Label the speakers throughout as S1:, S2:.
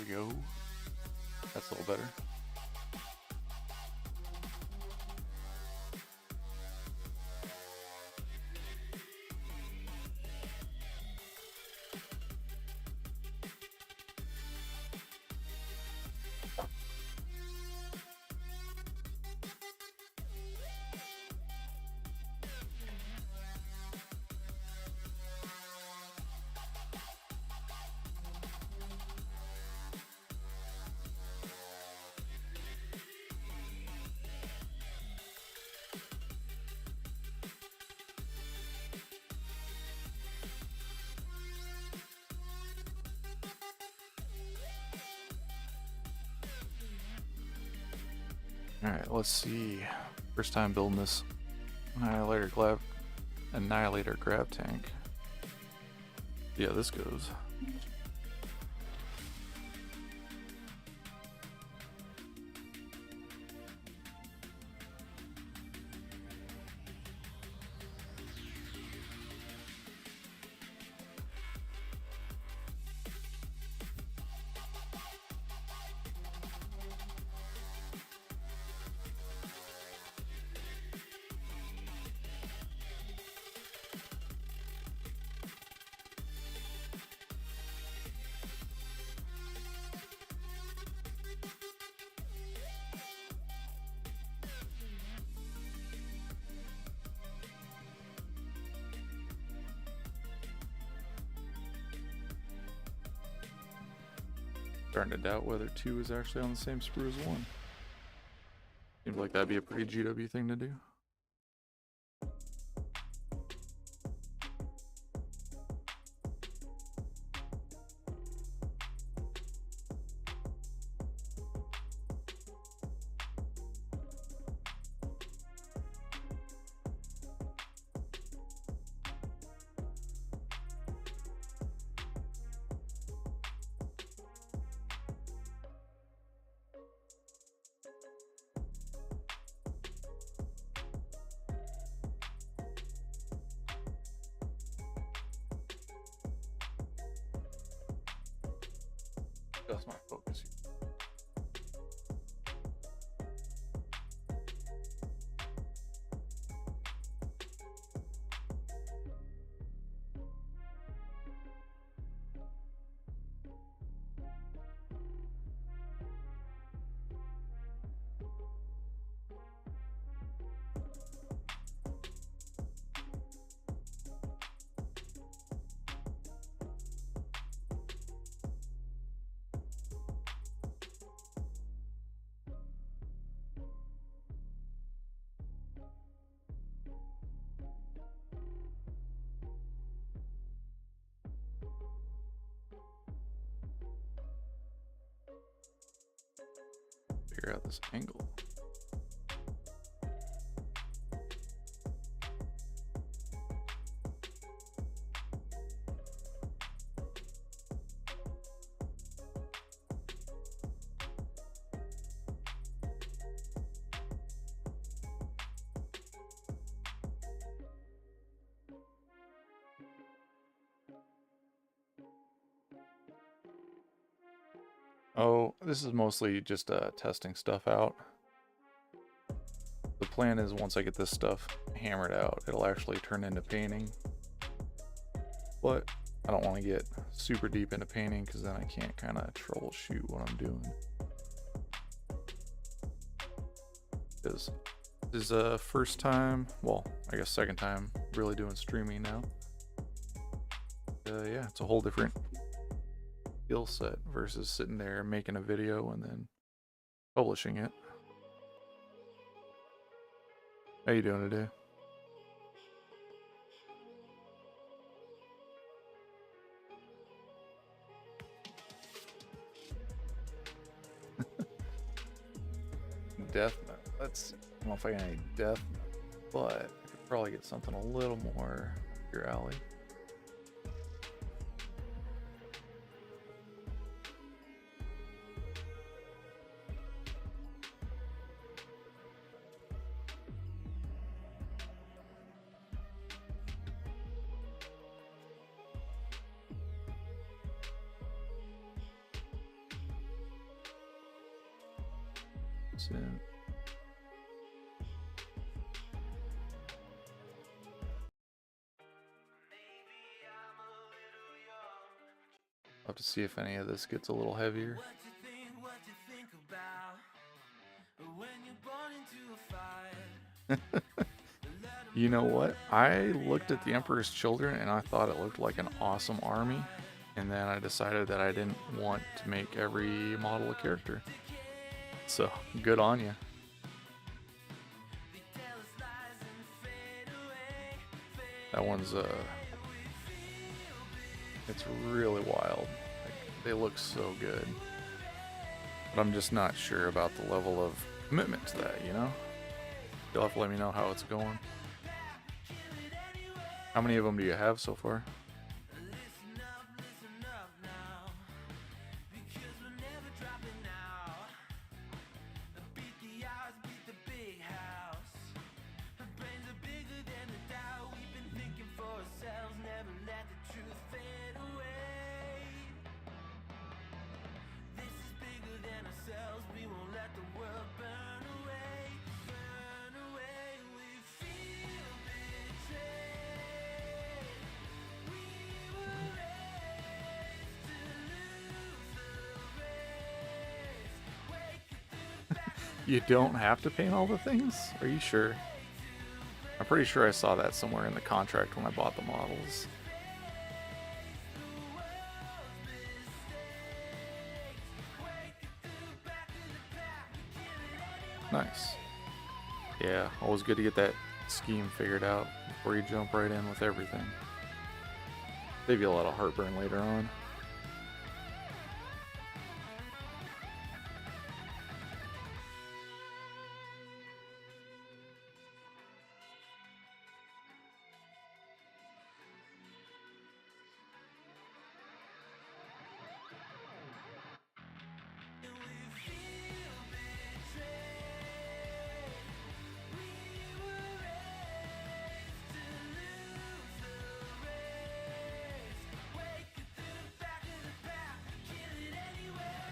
S1: we go. That's a little better. Alright, let's see. First time building this Annihilator grab tank. Yeah, this goes. Starting to doubt whether 2 is actually on the same sprue as 1. Seems like that'd be a pretty GW thing to do. That's my focus here. Figure out this angle. Oh, this is mostly just testing stuff out. The plan is once I get this stuff hammered out, it'll actually turn into painting. But I don't want to get super deep into painting because then I can't kind of troubleshoot what I'm doing. This is a first time, well, I guess second time really doing streaming now. Yeah, it's a whole different skill set versus sitting there making a video and then publishing it. How you doing today? Death. Let's. I don't know if I got any death, but I could probably get something a little more up your alley. So, I'll have to see if any of this gets a little heavier. You know what? I looked at the Emperor's Children and I thought it looked like an awesome army. And then I decided that I didn't want to make every model a character. So, good on you. That one's, it's really wild. Like, they look so good. But I'm just not sure about the level of commitment to that, you know? You'll have to let me know how it's going. How many of them do you have so far? You don't have to paint all the things? Are you sure? I'm pretty sure I saw that somewhere in the contract when I bought the models. Nice. Yeah, always good to get that scheme figured out before you jump right in with everything. Save you a lot of heartburn later on.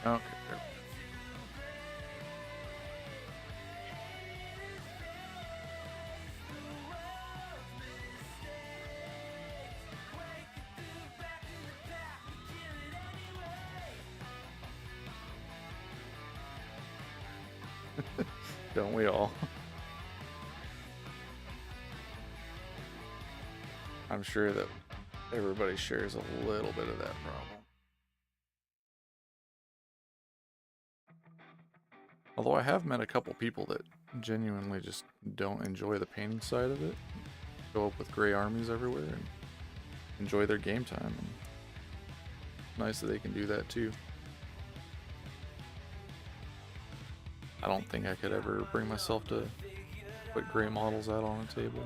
S1: Okay, there we go. Don't we all? I'm sure that everybody shares a little bit of that problem. Although I have met a couple people that genuinely just don't enjoy the painting side of it. Go up with gray armies everywhere and enjoy their game time. And nice that they can do that too. I don't think I could ever bring myself to put gray models out on a table.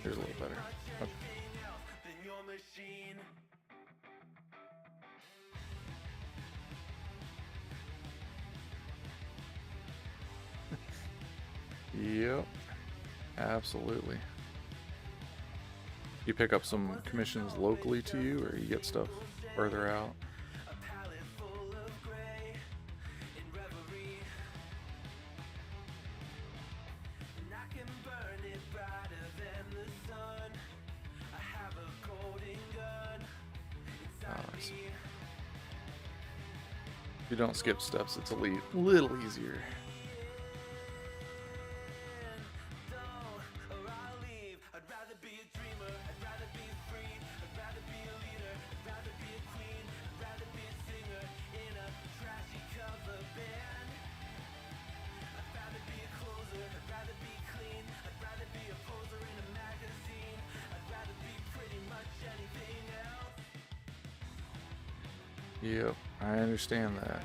S1: Here's a little better. Okay. Yep, absolutely. You pick up some commissions locally to you, or you get stuff further out? If you don't skip steps, it's a little easier. Yep, I understand that.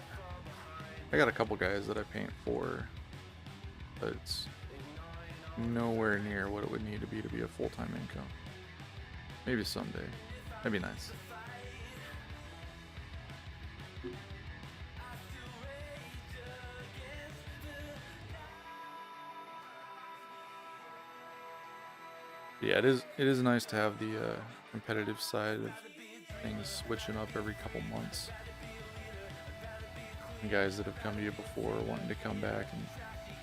S1: I got a couple guys that I paint for, but it's nowhere near what it would need to be a full-time income. Maybe someday. That'd be nice. Yeah, it is nice to have the competitive side of things switching up every couple months. And guys that have come to you before wanting to come back and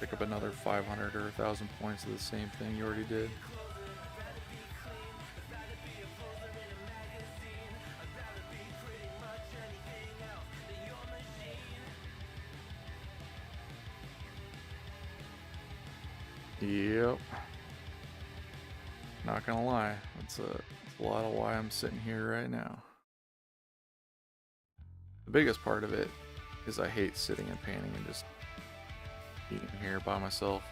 S1: pick up another 500 or 1,000 points of the same thing you already did. Yep. Not gonna lie, that's a lot of why I'm sitting here right now. The biggest part of it is I hate sitting and painting and just eating here by myself,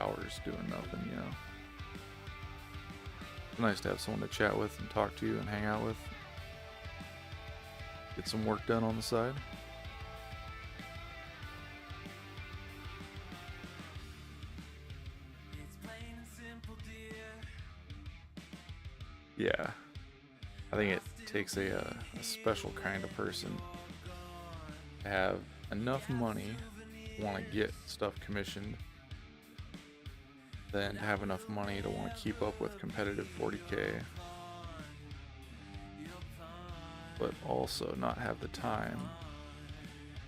S1: hours doing nothing, you know. It's nice to have someone to chat with and talk to and hang out with. Get some work done on the side. Yeah, I think it takes a special kind of person to have enough money to want to get stuff commissioned, then to have enough money to want to keep up with competitive 40K, but also not have the time,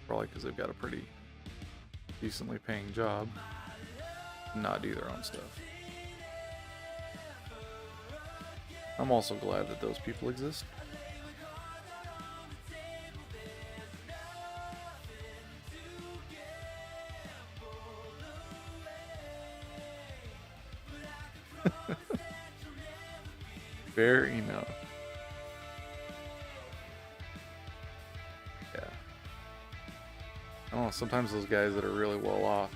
S1: probably because they've got a pretty decently paying job, not do their own stuff. I'm also glad that those people exist. Fair enough. Yeah. I don't know, sometimes those guys that are really well off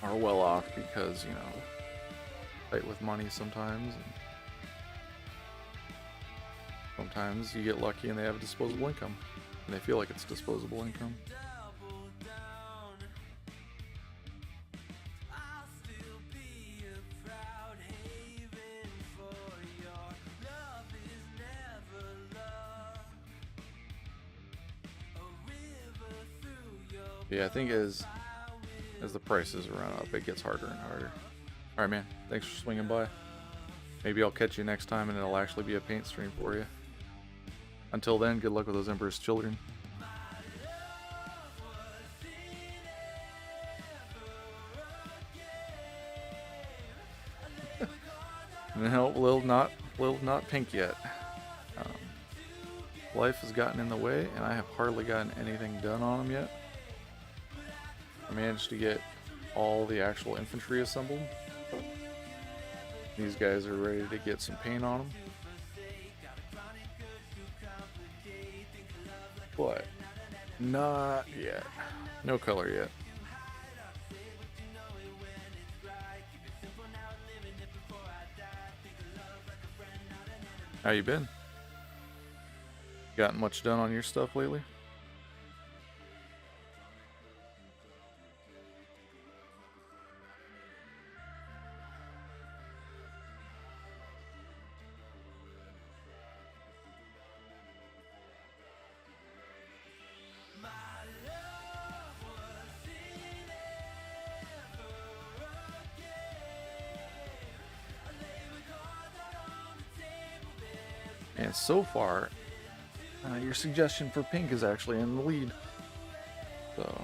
S1: are well off because, you know, fight with money sometimes. And sometimes you get lucky and they have disposable income. And they feel like it's disposable income. Yeah, I think as the prices run up, it gets harder and harder. Alright, man. Thanks for swinging by. Maybe I'll catch you next time and it'll actually be a paint stream for you. Until then, good luck with those Emperor's Children. No, Lil not pink yet. Life has gotten in the way, and I have hardly gotten anything done on them yet. I managed to get all the actual infantry assembled. These guys are ready to get some paint on them. But not yet. No color yet. How you been? Gotten much done on your stuff lately? And so far, your suggestion for pink is actually in the lead. So,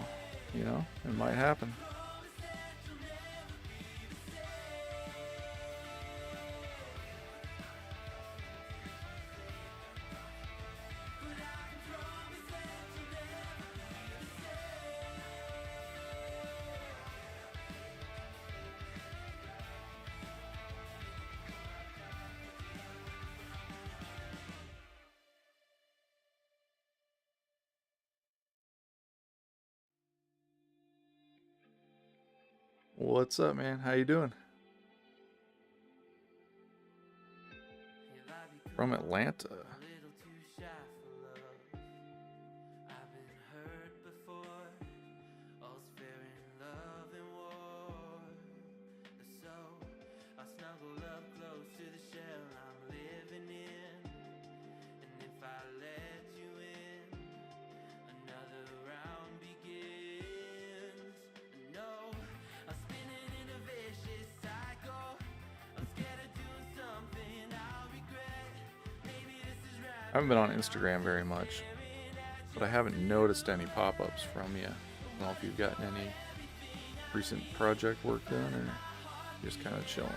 S1: you know, it might happen. What's up, man? How you doing? From Atlanta. I haven't been on Instagram very much, but I haven't noticed any pop-ups from you. I don't know if you've gotten any recent project work done or just kind of chilling.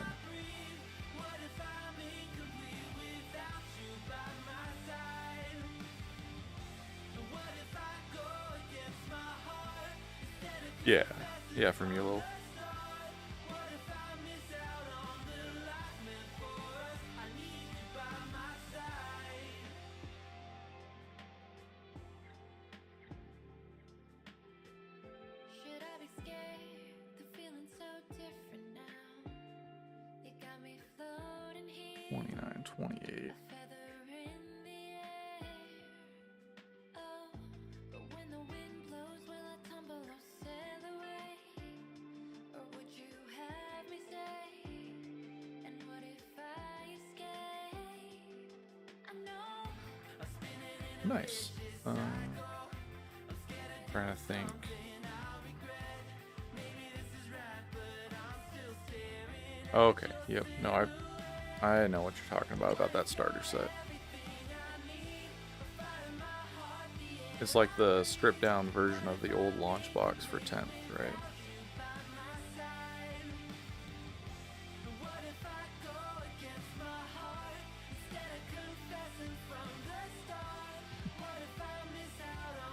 S1: Yeah, from Yulo.
S2: Should I be scared? The feeling's so different now. You got me floating here.
S1: 29, 28.
S2: A feather in the air. Oh, but when the wind blows, will I tumble or sail away? Or would you have me stay? And what if I escape? I know I'm spinning in a
S1: Nice. Trying to think. Okay, yep. No, I know what you're talking about that starter set. It's like the stripped down version of the old launch box for 10th, right?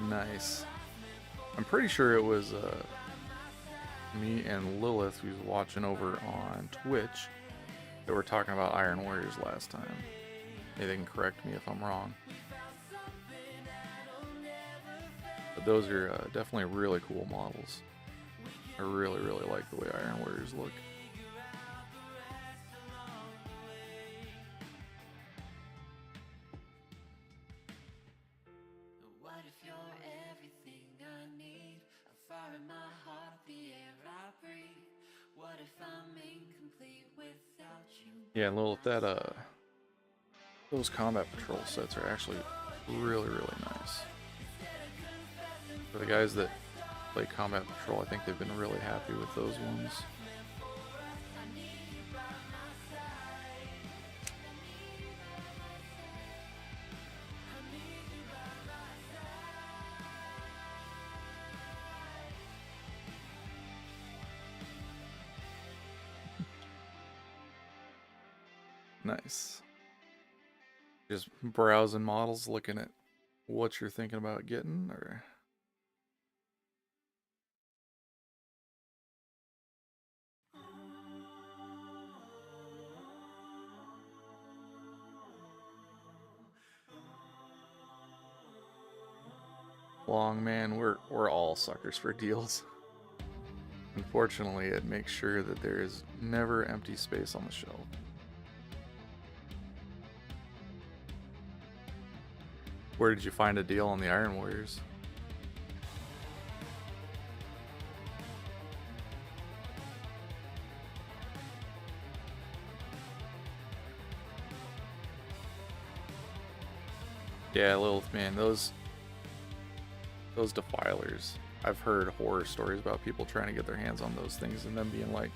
S1: Nice. I'm pretty sure it was me and Lilith, who's watching over on Twitch, that were talking about Iron Warriors last time. Maybe they can correct me if I'm wrong. But those are definitely really cool models. I really like the way Iron Warriors look.
S2: What if you're everything I need? A fire in my heart, the air I breathe. What if I'm incomplete without you?
S1: Yeah, and Lilith, that those combat patrol sets are actually really nice. For the guys that play combat patrol, I think they've been really happy with those ones. Nice. Just browsing models, looking at what you're thinking about getting, or... Long man, we're all suckers for deals. Unfortunately, it makes sure that there is never empty space on the shelf. Where did you find a deal on the Iron Warriors? Yeah, Lilith, man, those defilers. I've heard horror stories about people trying to get their hands on those things and them being like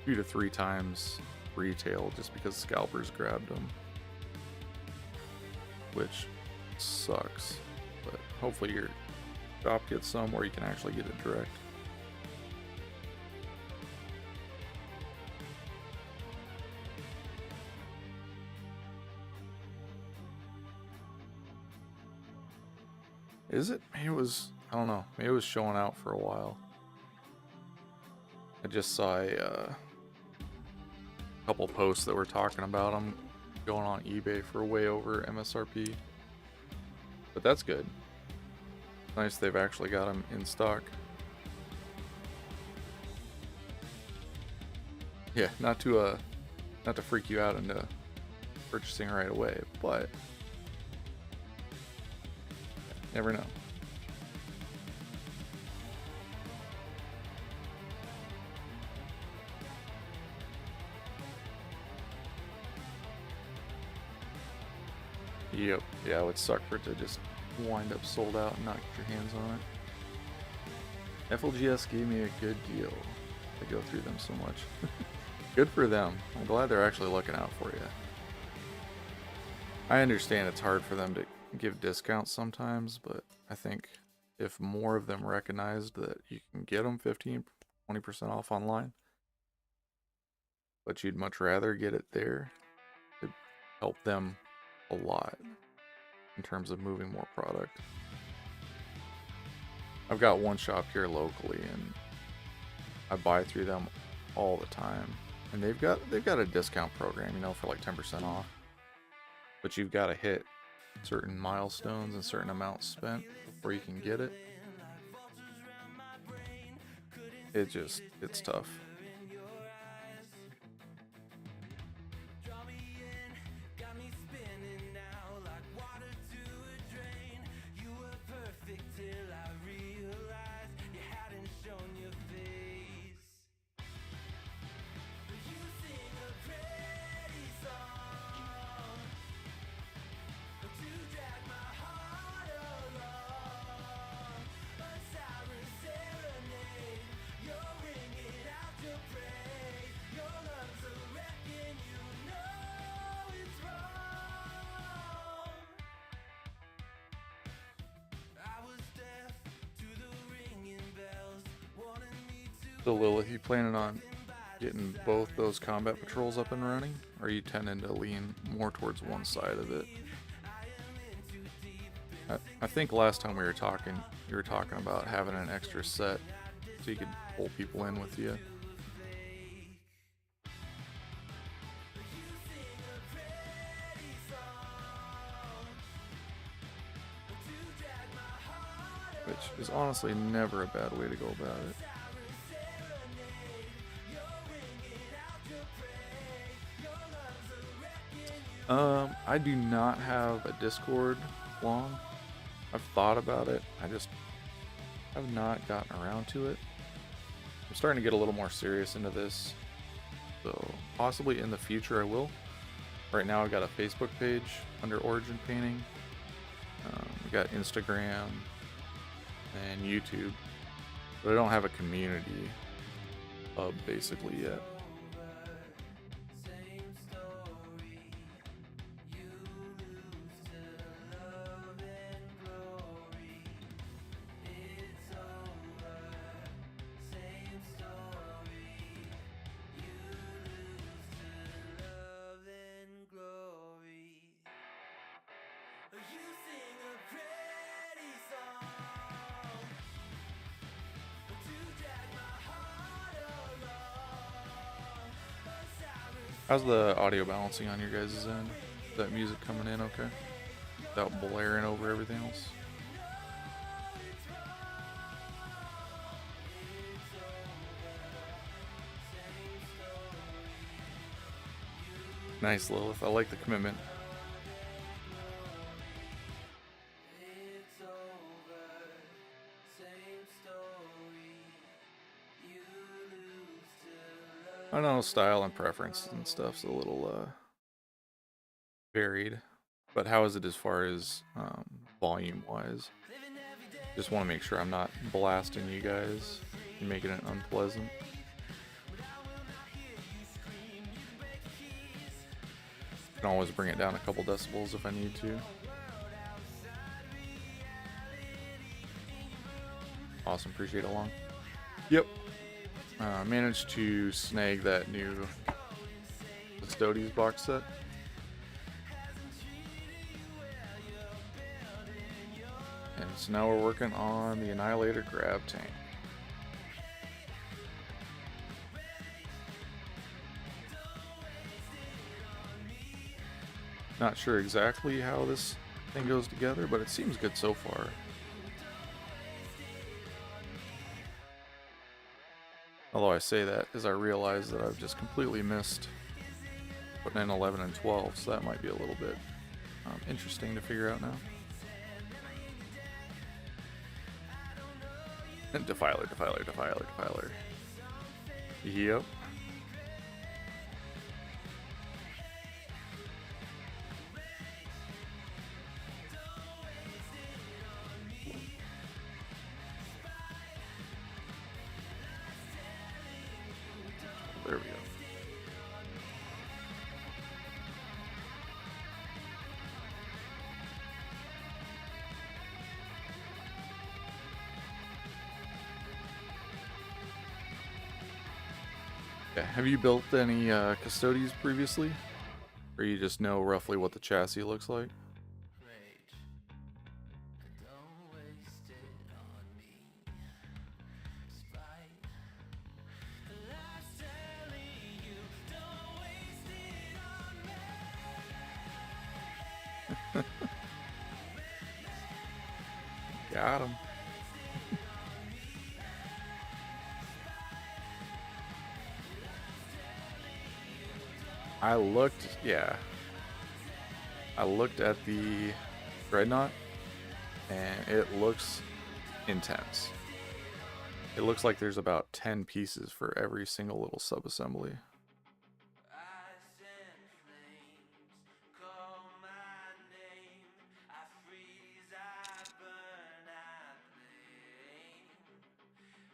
S1: 2 to 3 times retail just because scalpers grabbed them. Which sucks. But hopefully your shop gets some where you can actually get it direct. Is it? Maybe it was, I don't know. Maybe it was showing out for a while. I just saw a couple posts that were talking about them going on eBay for way over MSRP. But that's good. Nice they've actually got them in stock. Yeah, not to freak you out into purchasing right away, but never know. Yep, yeah, it would suck for it to just wind up sold out and not get your hands on it. FLGS gave me a good deal. I go through them so much. Good for them. I'm glad they're actually looking out for you. I understand it's hard for them to give discounts sometimes, but I think if more of them recognized that you can get them 15, 20% off online, but you'd much rather get it there, it'd help them a lot in terms of moving more product. I've got one shop here locally, and I buy through them all the time, and they've got a discount program, you know, for like 10% off. But you've got to hit certain milestones and certain amounts spent before you can get it. It's tough. So Lilith, you planning on getting both those combat patrols up and running, or are you tending to lean more towards one side of it? I think last time we were talking, you were talking about having an extra set so you could pull people in with you. Which is honestly never a bad way to go about it. I do not have a Discord long. I've thought about it. I just have not gotten around to it. I'm starting to get a little more serious into this, so possibly in the future I will. Right now I got a Facebook page under Origin Painting. We got Instagram and YouTube, but I don't have a community hub basically yet. How's the audio balancing on your guys' end? Is that music coming in okay? Without blaring over everything else? Nice, Lilith. I like the commitment. I know style and preference and stuff's a little varied, but how is it as far as volume wise? Just want to make sure I'm not blasting you guys and making it unpleasant. Can always bring it down a couple decibels if I need to. Awesome, appreciate it, Long. Yep. Managed to snag that new Custodes box set. And so now we're working on the Annihilator Grab Tank. Not sure exactly how this thing goes together, but it seems good so far. Although I say that as I realize that I've just completely missed putting in 11 and 12, so that might be a little bit interesting to figure out now. And Defiler. Yep. There we go. Okay. Have you built any Custodes previously? Or you just know roughly what the chassis looks like? Got him. I looked, yeah. I looked at the Dreadnought, and it looks intense. It looks like there's about 10 pieces for every single little subassembly.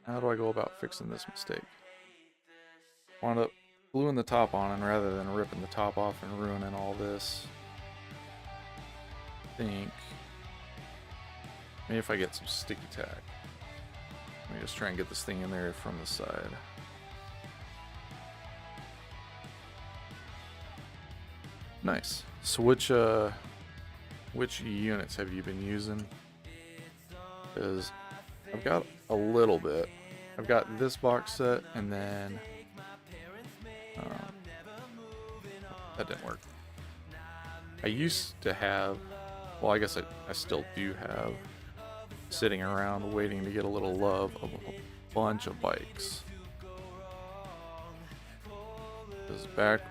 S1: How do I go about fixing this mistake? Wound up gluing the top on, and rather than ripping the top off and ruining all this, I think maybe if I get some sticky tack. Let me just try and get this thing in there from the side. Nice. So which units have you been using? Because I've got a little bit. I've got this box set, and then that didn't work. I used to have, well, I guess I still do have, sitting around waiting to get a little love of a bunch of bikes. Because back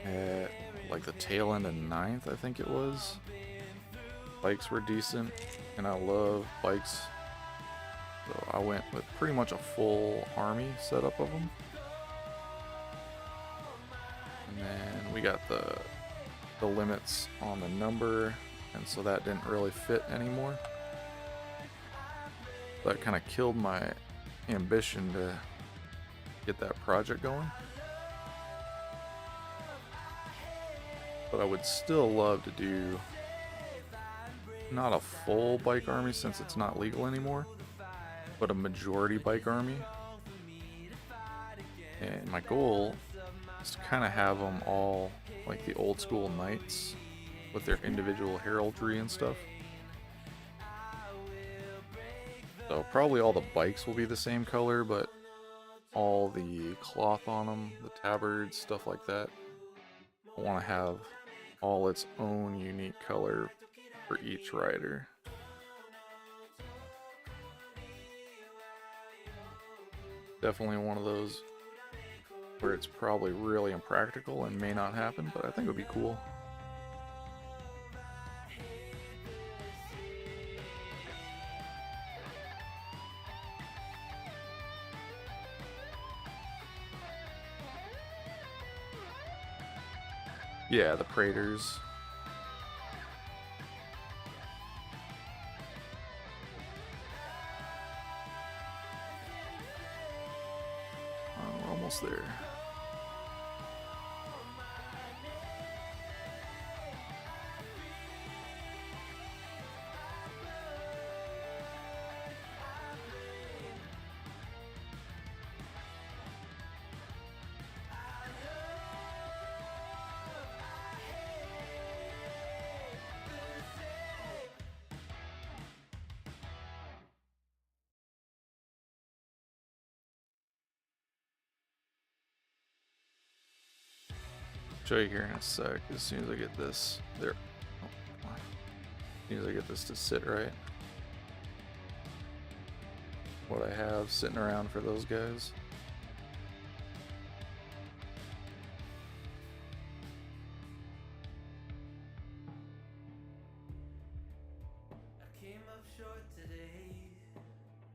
S1: at like the tail end of 9th, I think it was, bikes were decent, and I love bikes. So I went with pretty much a full army setup of them. And then we got the limits on the number, and so that didn't really fit anymore. That kind of killed my ambition to get that project going. But I would still love to do not a full bike army since it's not legal anymore, but a majority bike army. And my goal is to kind of have them all like the old school knights with their individual heraldry and stuff. So probably all the bikes will be the same color, but all the cloth on them, the tabards, stuff like that, I want to have all its own unique color for each rider. Definitely one of those where it's probably really impractical and may not happen, but I think it would be cool. Yeah, the Praetors. We're almost there. Show you here in a sec. As soon as I get this there, oh, come on. As soon as I get this to sit right, what I have sitting around for those guys.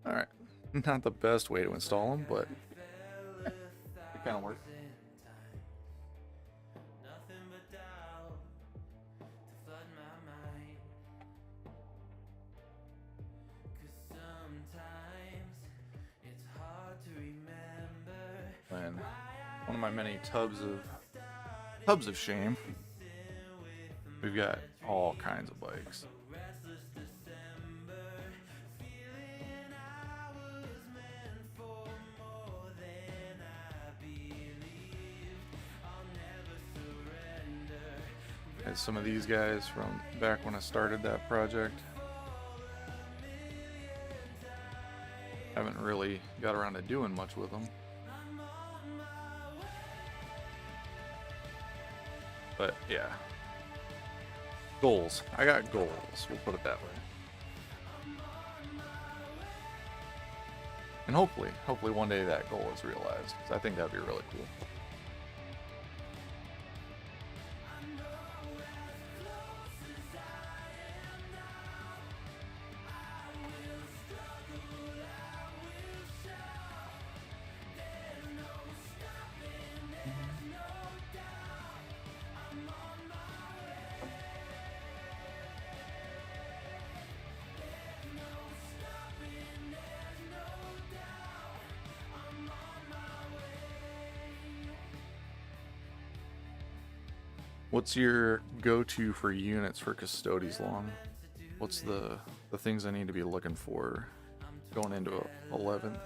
S1: All right, not the best way to install them, but it kind of works. And one of my many tubs of shame, we've got all kinds of bikes. as some of these guys from back when I started that project. Haven't really got around to doing much with them. But yeah. Goals. I got goals, we'll put it that way. And hopefully one day that goal is realized, because I think that'd be really cool. What's your go-to for units for Custodes long? What's the things I need to be looking for going into 11th?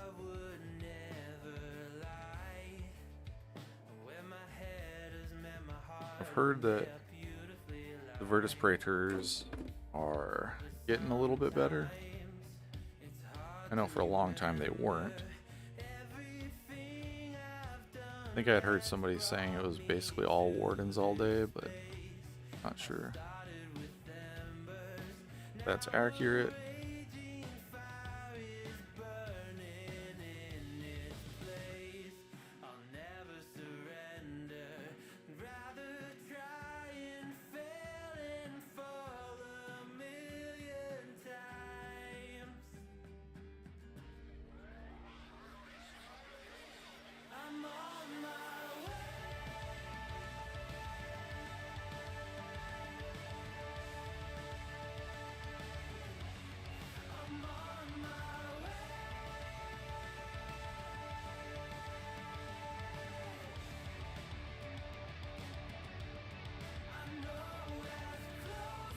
S1: I've heard that the Virtus Praetors are getting a little bit better. I know for a long time they weren't. I think I had heard somebody saying it was basically all wardens all day, but not sure if that's accurate.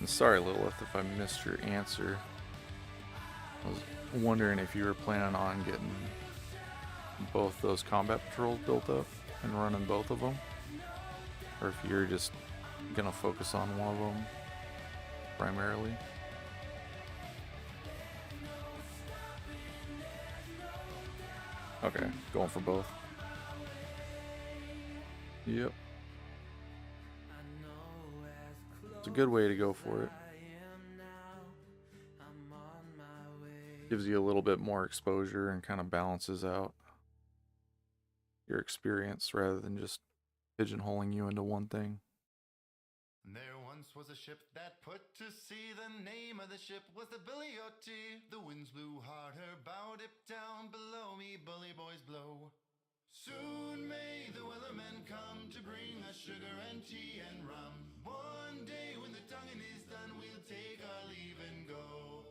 S1: Sorry, Lilith, if I missed your answer. I was wondering if you were planning on getting both those combat patrols built up and running both of them, or if you're just gonna focus on one of them primarily. Okay, going for both. Yep. It's a good way to go for it. Gives you a little bit more exposure and kind of balances out your experience rather than just pigeonholing you into one thing.
S3: There once was a ship that put to sea. The name of the ship was the Billy O.T. The winds blew hard, her bow dipped down. Below me, bully boys blow. Soon may the wellermen come to bring us sugar and tea and rum. One day when the tonguing is done, we'll take our leave and go.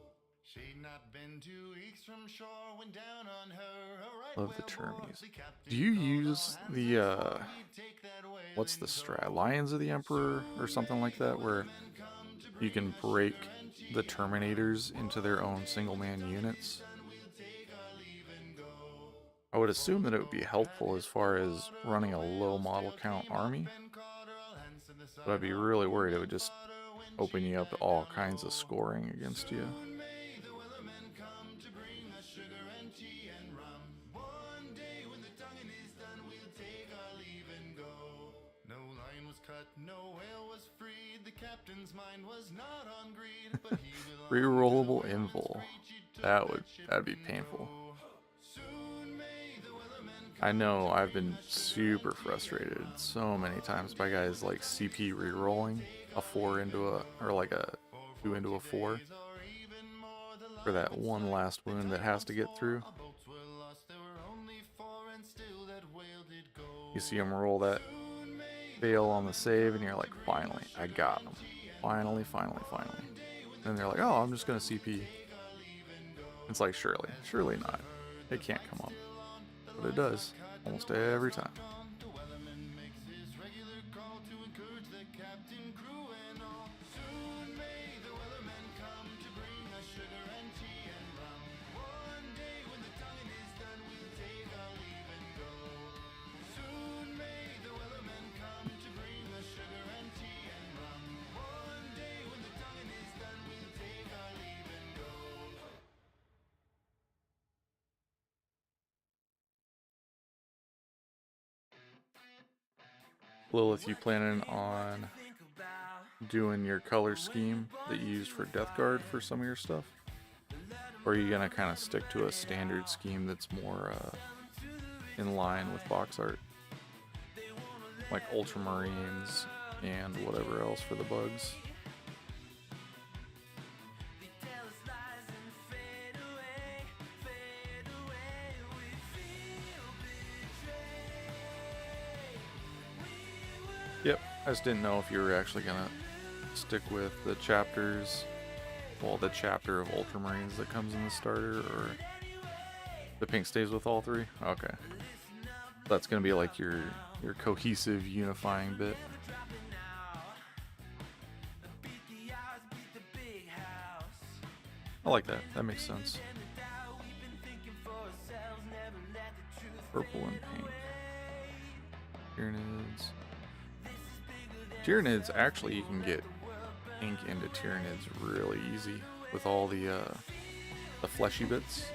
S3: She'd not been 2 weeks from shore when down on her a right
S1: Love the
S3: whale bore.
S1: termies.
S3: The captain
S1: Do you
S3: called all
S1: use
S3: hands
S1: the
S3: and swore he'd take that
S1: what's the
S3: whaling
S1: strat?
S3: go.
S1: Lions of the Emperor or something like that, where you can break the Terminators into their own single-man units? I would assume that it would be helpful as far as running a low model count army, but I'd be really worried it would just open you up to all kinds of scoring against you.
S3: No line was cut, no whale was freed. The captain's mind was not on greed, but he
S1: Rerollable invul. That'd be painful. I know I've been super frustrated so many times by guys like CP rerolling a 4 into a, or like a 2 into a 4 for that one last wound that has to get through. You see him roll that fail on the save and you're like, finally, I got him. Finally. And they're like, oh, I'm just gonna CP. It's like, surely not. It can't come up. But it does, almost every time. Lilith, you planning on doing your color scheme that you used for Death Guard for some of your stuff? Or are you gonna kind of stick to a standard scheme that's more in line with box art? Like Ultramarines and whatever else for the bugs? Yep, I just didn't know if you were actually gonna stick with the chapters, well, the chapter of Ultramarines that comes in the starter, or the pink stays with all three? Okay. That's gonna be like your cohesive, unifying bit. I like that. That makes sense. Purple and pink. Tyranids. Tyranids, actually, you can get ink into Tyranids really easy with all the fleshy bits.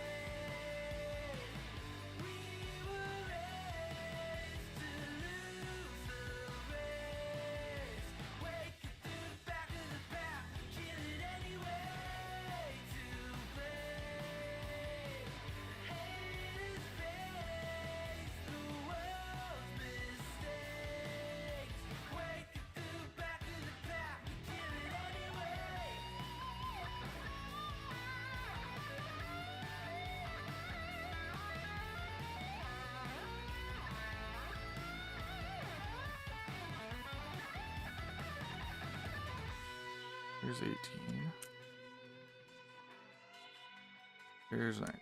S1: Here's 18. Here's 19.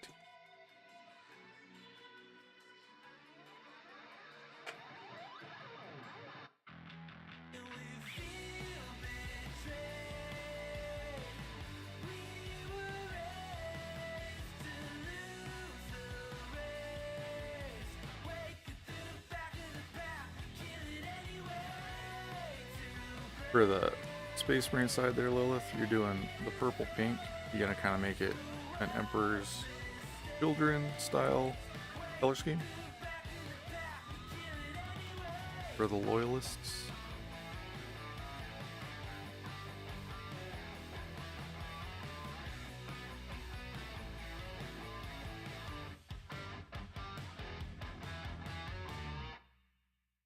S1: For the Space Marine side there, Lilith, you're doing the purple pink. You're gonna kind of make it an Emperor's Children style color scheme. For the Loyalists,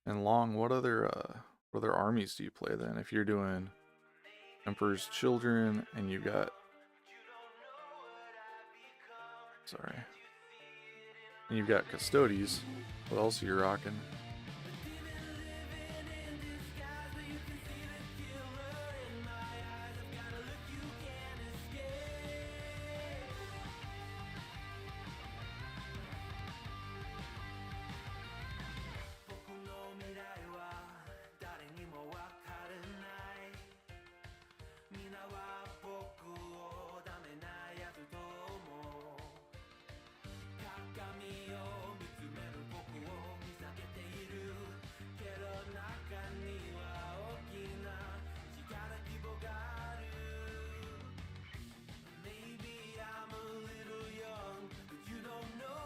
S1: and Long, what other armies do you play then? If you're doing Emperor's Children and you've got, sorry, and you've got Custodes, what else are you rocking?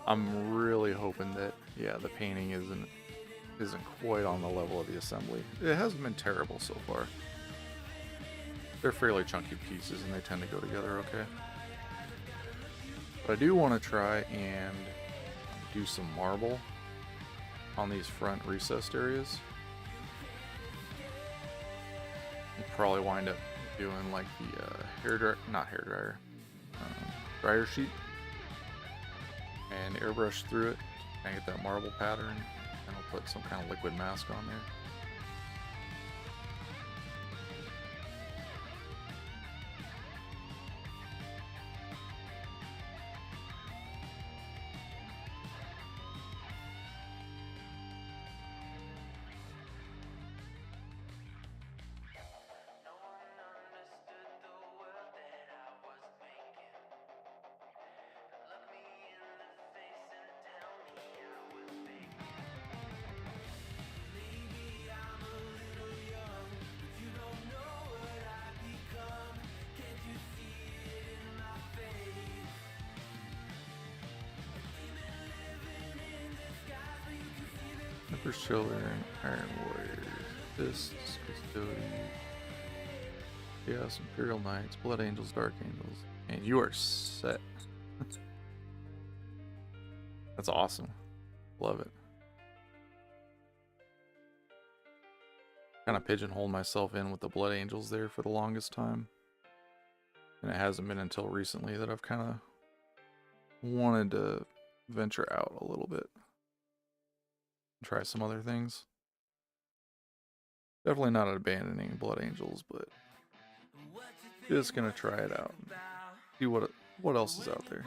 S1: I'm really hoping that, yeah, the painting isn't quite on the level of the assembly. It hasn't been terrible so far. They're fairly chunky pieces and they tend to go together okay. But I do want to try and do some marble on these front recessed areas. We'll probably wind up doing like the dryer sheet, and airbrush through it and get that marble pattern, and I'll put some kind of liquid mask on there. Emperor's Children, Iron Warriors. Custodes, Chaos, Imperial Knights, Blood Angels, Dark Angels. And you are set. That's awesome. Love it. Kind of pigeonholed myself in with the Blood Angels there for the longest time. And it hasn't been until recently that I've kind of wanted to venture out a little bit. Try some other things. Definitely not abandoning Blood Angels, but just gonna try it out. See what else is out there.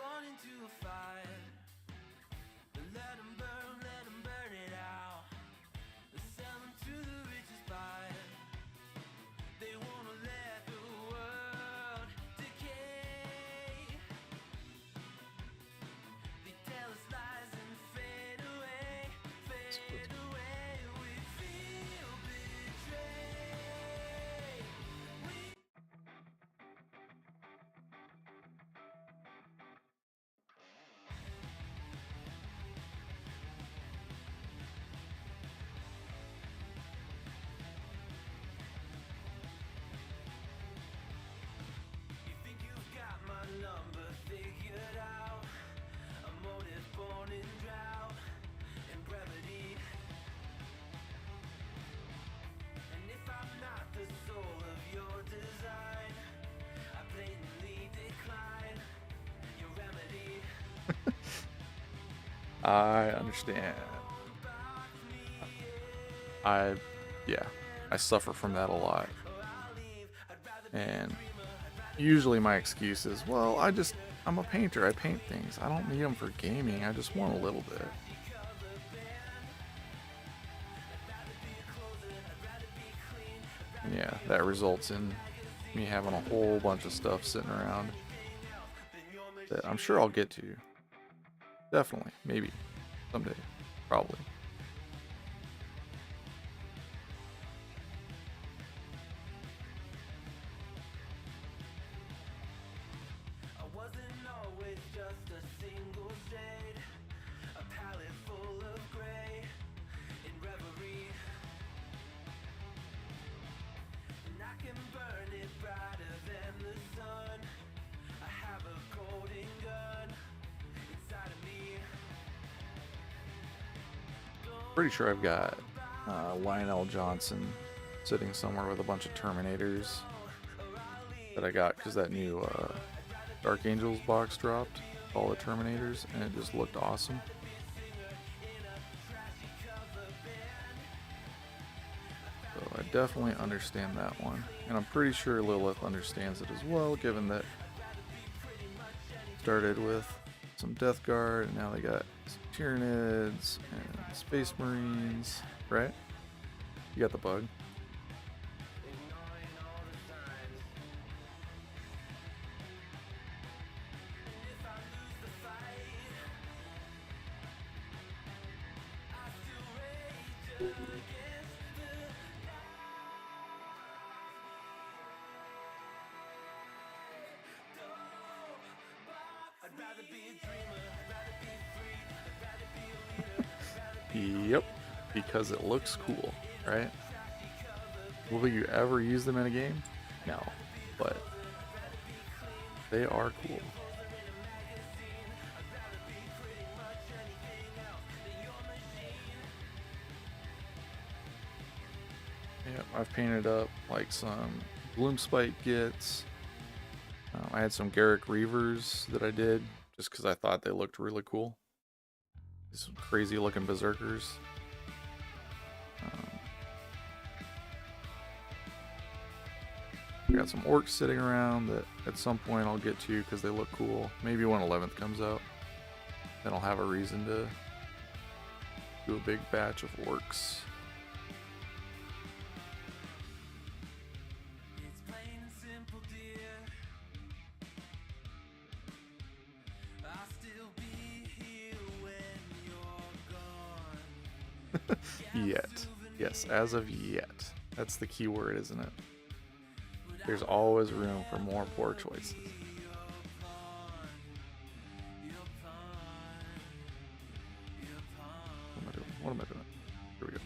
S1: I understand. I suffer from that a lot. And usually my excuse is, well, I'm a painter. I paint things. I don't need them for gaming. I just want a little bit. And yeah, that results in me having a whole bunch of stuff sitting around that I'm sure I'll get to. Definitely. Maybe. Someday. Probably. Pretty sure I've got Lionel Johnson sitting somewhere with a bunch of Terminators that I got because that new Dark Angels box dropped, all the Terminators, and it just looked awesome. So I definitely understand that one, and I'm pretty sure Lilith understands it as well, given that started with some Death Guard, and now they got some Tyranids and Space Marines, right? You got the bug. Yep, because it looks cool, right? Will you ever use them in a game? No, but they are cool. Yep, I've painted up like some Gloomspite Gits. I had some Garrick Reavers that I did just because I thought they looked really cool. These crazy looking berserkers. I got some orcs sitting around that at some point I'll get to because they look cool. Maybe when 11th comes out, then I'll have a reason to do a big batch of orcs. Yet. Yes, as of yet. That's the key word, isn't it? There's always room for more poor choices. What am I doing? Here we go.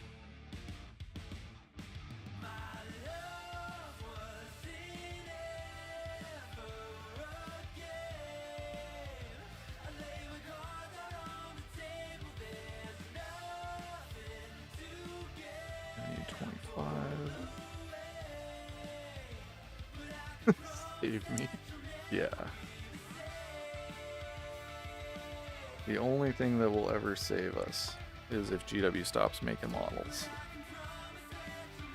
S1: Save me. Yeah. The only thing that will ever save us is if GW stops making models.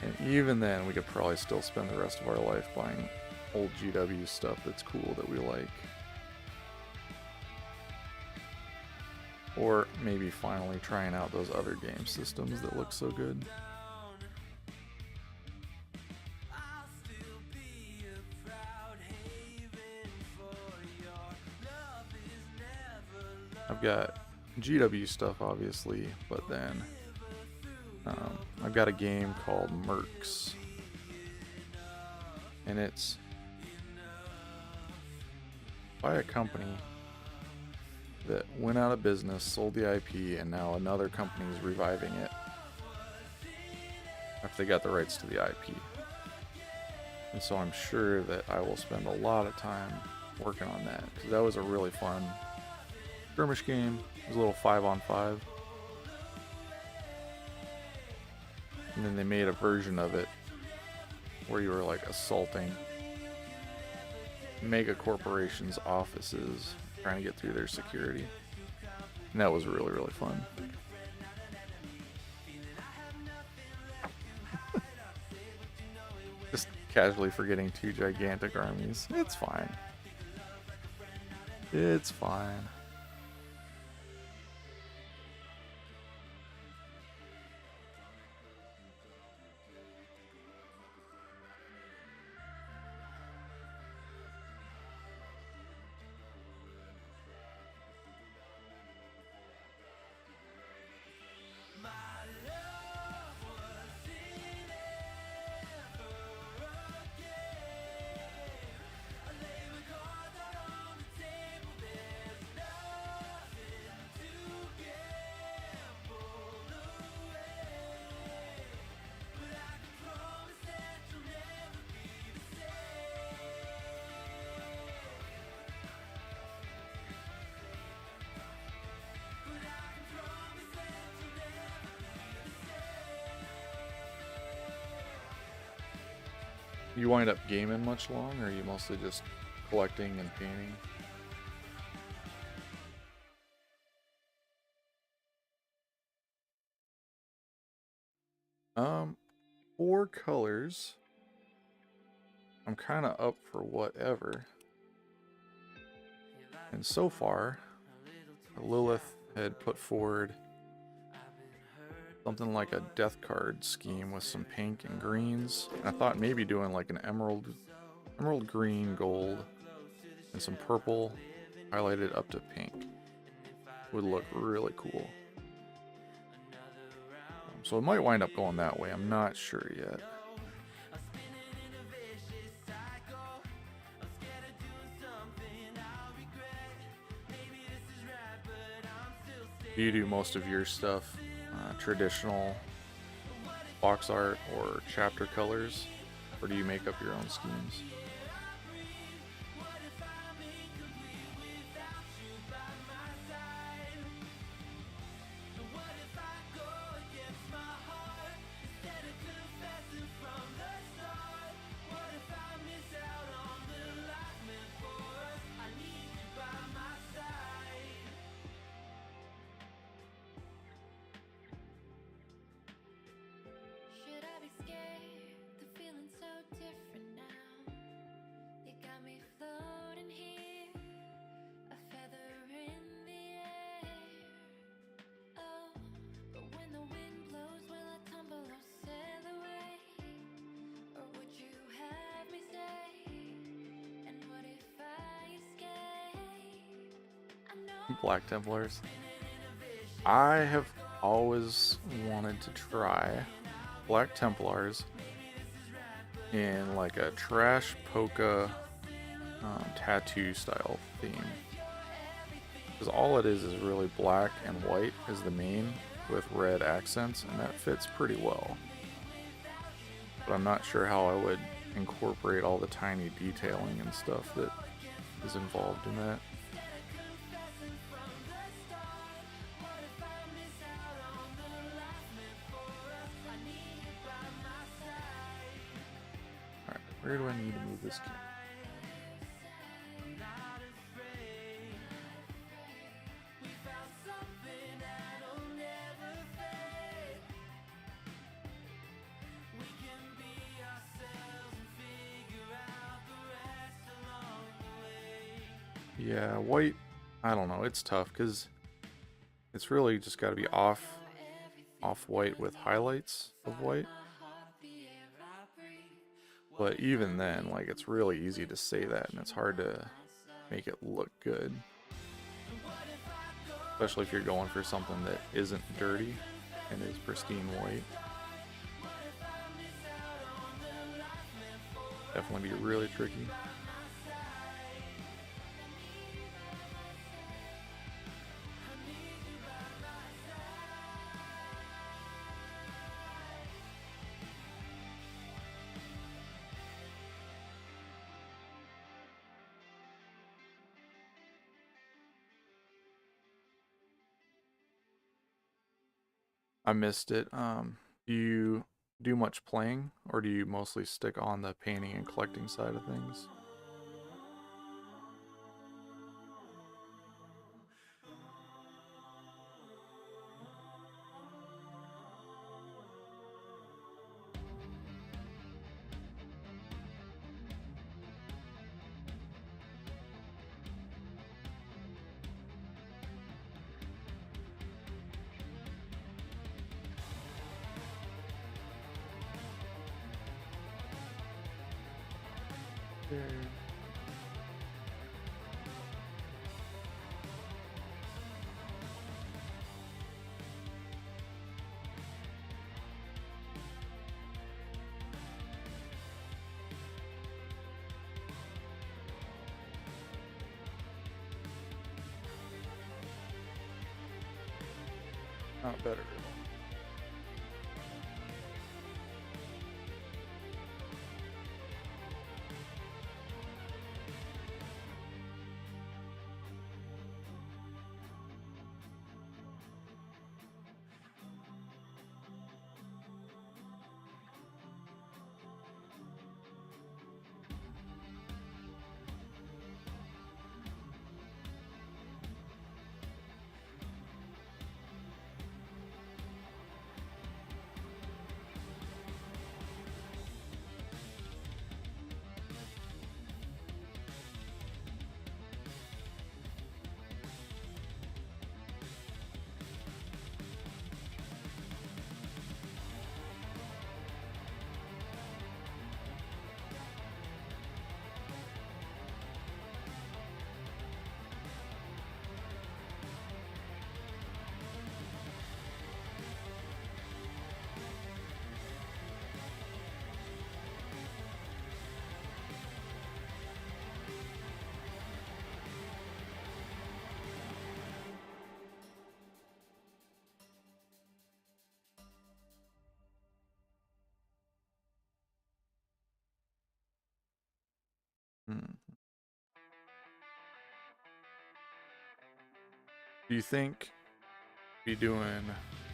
S1: And even then, we could probably still spend the rest of our life buying old GW stuff that's cool that we like. Or maybe finally trying out those other game systems that look so good. I've got GW stuff, obviously, but then I've got a game called Mercs, and it's by a company that went out of business, sold the IP, and now another company is reviving it after they got the rights to the IP. And so I'm sure that I will spend a lot of time working on that, because that was a really fun skirmish game. It was a little 5-on-5. And then they made a version of it where you were like assaulting mega corporations' offices, trying to get through their security. And that was really, really fun. Just casually forgetting 2 gigantic armies. It's fine. It's fine. You wind up gaming much long, or are you mostly just collecting and painting? For colors, I'm kind of up for whatever. And so far, Lilith had put forward something like a death card scheme with some pink and greens. And I thought maybe doing like an emerald green, gold, and some purple highlighted up to pink would look really cool. So it might wind up going that way. I'm not sure yet. Do you do most of your stuff traditional box art or chapter colors, or do you make up your own schemes?
S2: Should I be scared? The feeling's so different now. You got me floating here, a feather in the air. Oh, but when the wind blows, will I tumble or sail away? Or would you have me stay? And what if I escape? I know
S1: Black Templars. I have always wanted to try Black Templars in like a trash polka tattoo style theme, because all it is really black and white is the main with red accents, and that fits pretty well. But I'm not sure how I would incorporate all the tiny detailing and stuff that is involved in that. Where do I need to move this game? Yeah, white, I don't know, it's tough because it's really just got to be off white with highlights of white. But even then, like, it's really easy to say that and it's hard to make it look good. Especially if you're going for something that isn't dirty and is pristine white. Definitely be really tricky. I missed it. Do you do much playing, or do you mostly stick on the painting and collecting side of things? Not better at all. Hmm. Do you think be doing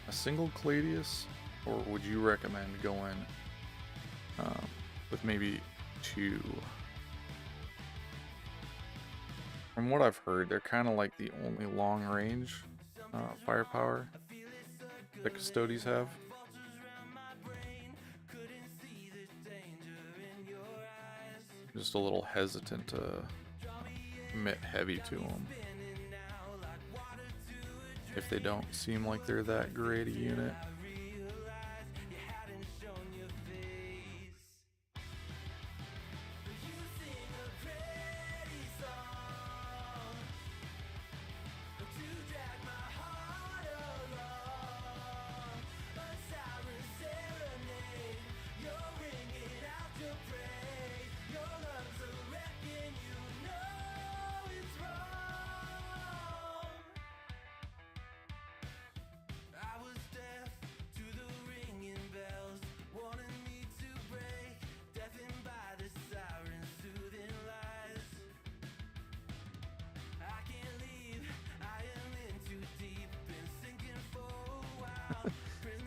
S1: a single Cladius, or would you recommend going um, with maybe two? From what I've heard, they're kind of like the only long range firepower that Custodes have. Just a little hesitant to commit heavy to them if they don't seem like they're that great a unit.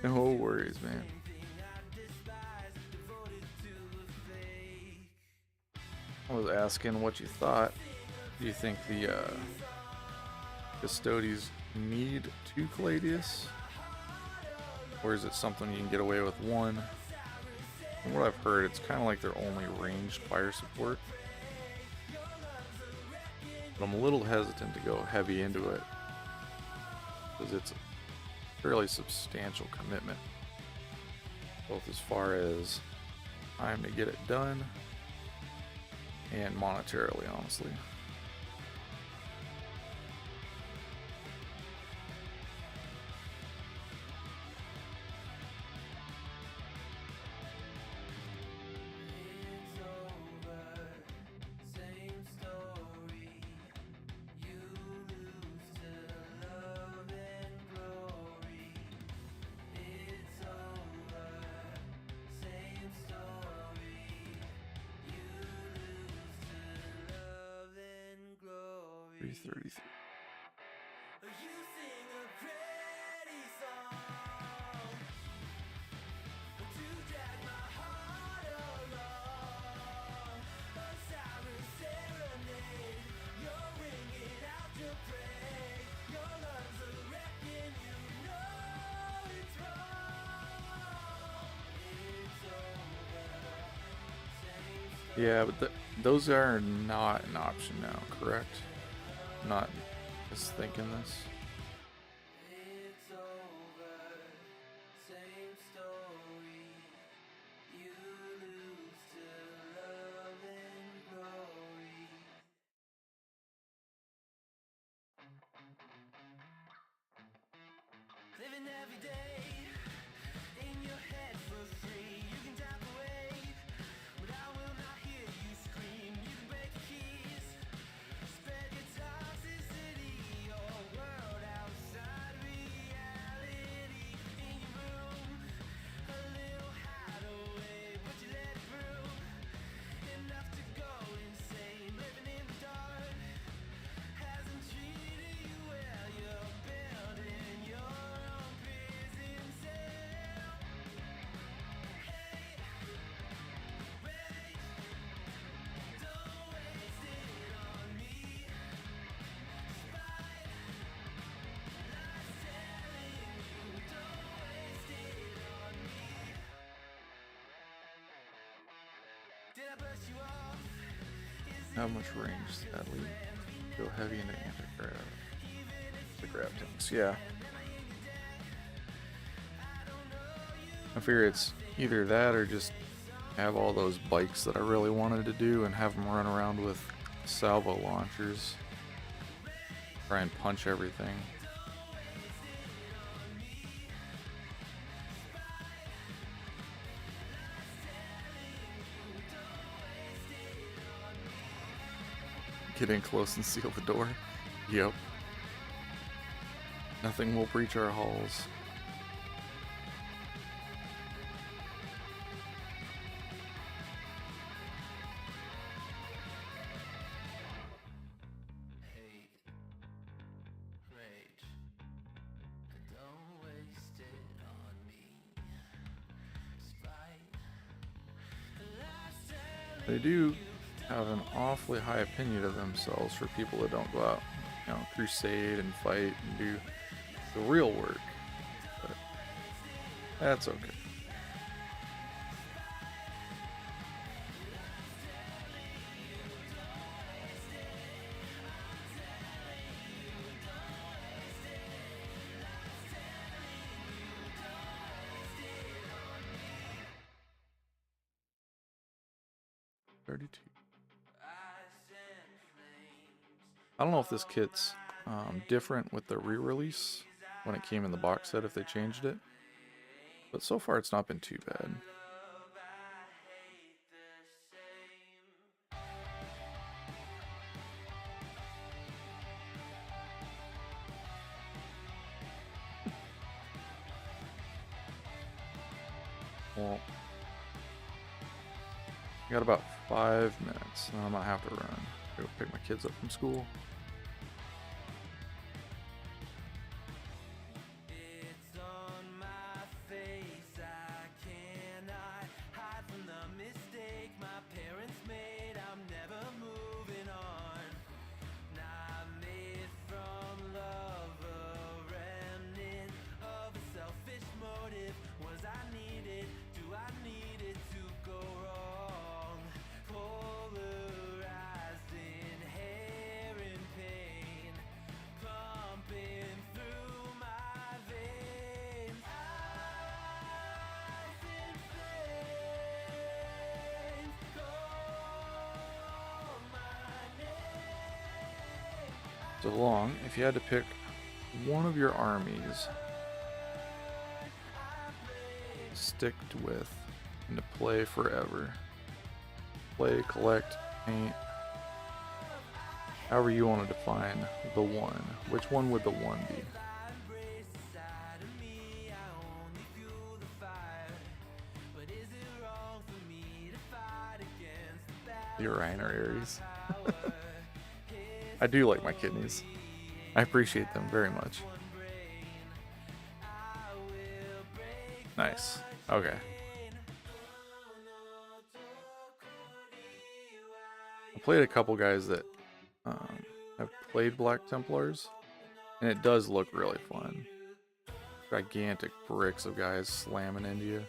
S1: No worries, man. I was asking what you thought. Do you think the Custodes need two Cladius? Or is it something you can get away with one? From what I've heard, it's kind of like their only ranged fire support. But I'm a little hesitant to go heavy into it because it's a fairly substantial commitment, both as far as time to get it done and monetarily, honestly. Yeah, but those are not an option now, correct? Not just thinking this.
S2: Living every day in your head for free. You can tap away, but I will not hear you scream. You can break the keys, spread your toxicity, your world outside reality. In your room, a little hideaway, but you let it through. Enough to go insane, living in the dark hasn't treated you well. You're building your own prison cell. Hey, wait, don't waste it on me. Spite, lies telling you, don't waste it on me. Did I brush you off?
S1: How much range does that leave? Go heavy into anti-grav. The grab tanks, yeah. I figure it's either that or just have all those bikes that I really wanted to do and have them run around with salvo launchers. Try and punch everything. Get in close and seal the door. Yep. Nothing will breach our halls.
S2: Hate, rage, don't waste it on me. Spite, lies telling
S1: They do have an awfully high opinion of themselves for people that don't go out, crusade and fight and do the real work. But that's okay. I don't know if this kit's different with the re-release when it came in the box set, if they changed it. But so far it's not been too bad. Well, I got about 5 minutes, and I'm gonna have to run. Go pick my kids up from school.
S2: it's on my face. I cannot hide from the mistake my parents made. I'm never moving on. Not made from love, a remnant of a selfish motive. Was I needed? Do I need it to go wrong? Polarized, inherent
S1: So long, if you had to pick one of your armies to stick with and to play forever, play, collect, paint, however you want to define the one, which one would the one be? The Orion or Aries. I do like my kidneys. I appreciate them very much. Nice. Okay. I played a couple guys that have played Black Templars, and it does look really fun. Gigantic bricks of guys slamming into you.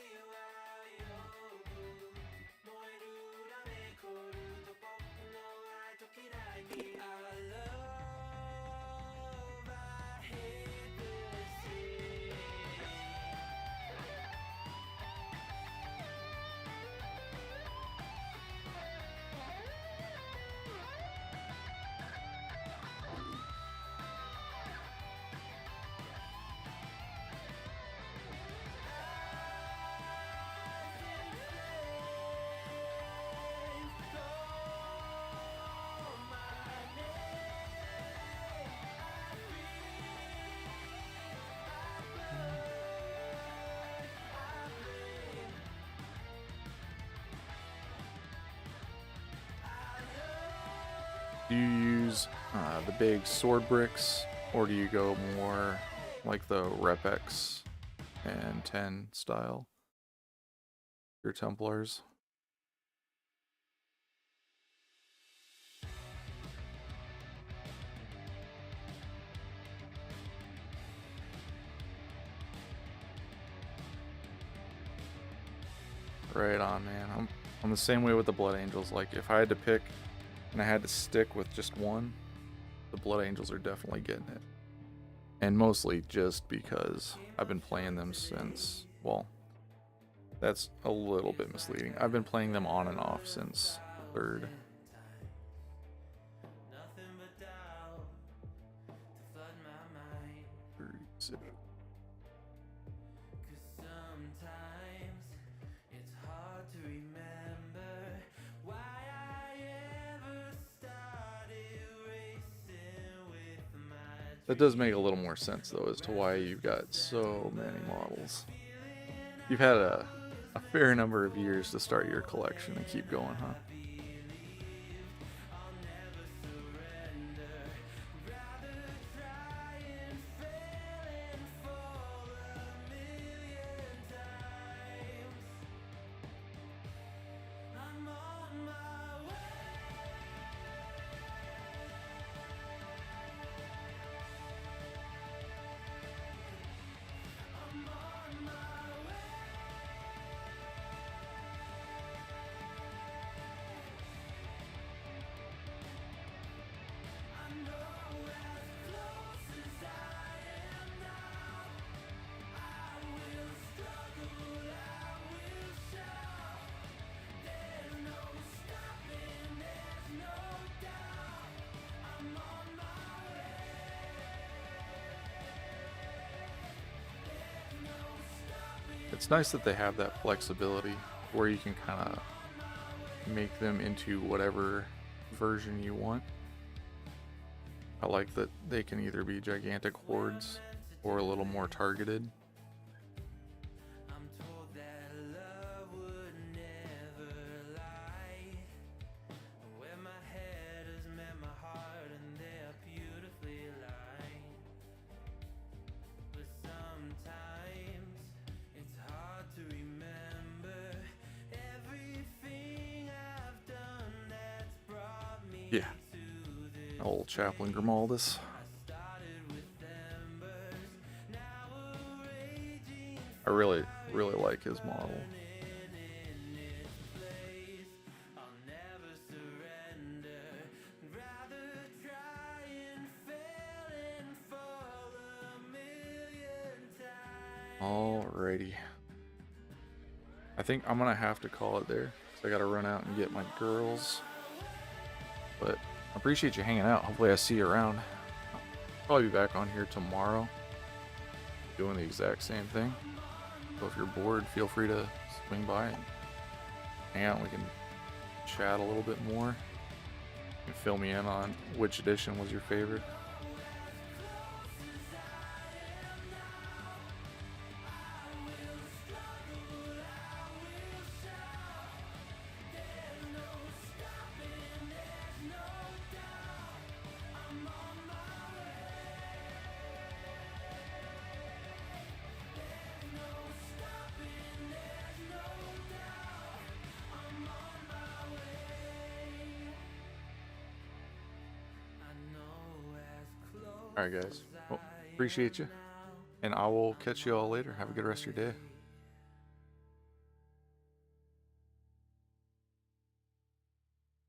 S1: Do you use the big sword bricks, or do you go more like the Repex and 10 style? Your Templars? Right on, man. I'm the same way with the Blood Angels. Like, if I had to pick and I had to stick with just one, the Blood Angels are definitely getting it. And mostly just because I've been playing them since, well, that's a little bit misleading. I've been playing them on and off since third. That does make a little more sense, though, as to why you've got so many models. You've had a fair number of years to start your collection and keep going, huh? It's nice that they have that flexibility where you can kind of make them into whatever version you want. I like that they can either be gigantic hordes or a little more targeted. Yeah, old Chaplain Grimaldus. I really like his model. Alrighty. I think I'm gonna have to call it there, because I gotta run out and get my girls. But I appreciate you hanging out. Hopefully I see you around. Probably be back on here tomorrow doing the exact same thing. So if you're bored, feel free to swing by and hang out. We can chat a little bit more. You can fill me in on which edition was your favorite. Alright guys, well, appreciate you, and I will catch you all later. Have a good rest of your day.